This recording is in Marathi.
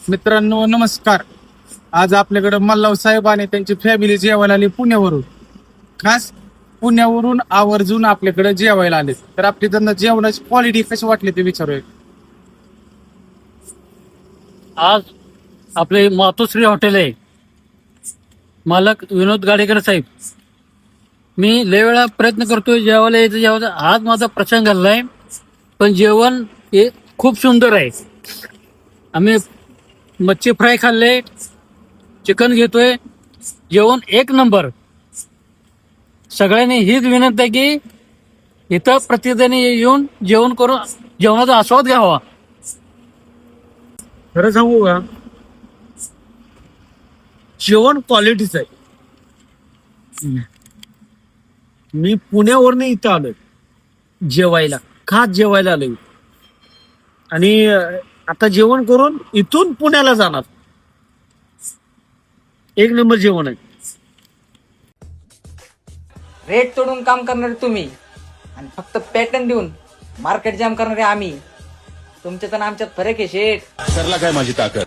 मित्रांनो नमस्कार. आज आपल्याकडे मल्हार साहेब आणि त्यांची फॅमिली जेवायला आली पुण्यावरून. खास पुण्यावरून आवर्जून आपल्याकडे जेवायला आले. तर आपली त्यांना जेवणाची क्वालिटी कशी वाटली ते विचारूया. आज आपले मातोश्री हॉटेल आहे. मालक विनोद गाडेकर साहेब. मी लय वेळा प्रयत्न करतोय जेवायला यायचं. आज माझा प्रसंग घडलाय, पण जेवण हे खूप सुंदर आहे. आम्ही मच्छी फ्राय खाल्ले, चिकन घेतोय, जेवण एक नंबर. सगळ्यांनी हीच विनंती आहे की इथं प्रतिदिनी येऊन जेवण करून जेवणाचा आस्वाद घ्यावा. खरं सांगू का, जेवण क्वालिटीच आहे. मी पुण्यावरून इथं आलोय जेवायला, खास जेवायला आलोय. आणि आता जेवण करून इथून पुण्याला जाणार. एक नंबर जेवण आहे. रेट तोडून काम करणारे तुम्ही आणि फक्त पॅटर्न देऊन मार्केट जाम करणारे आम्ही. तुमच्यात आणि आमच्यात फरक आहे शेठ. सरला काय माझी ताकद.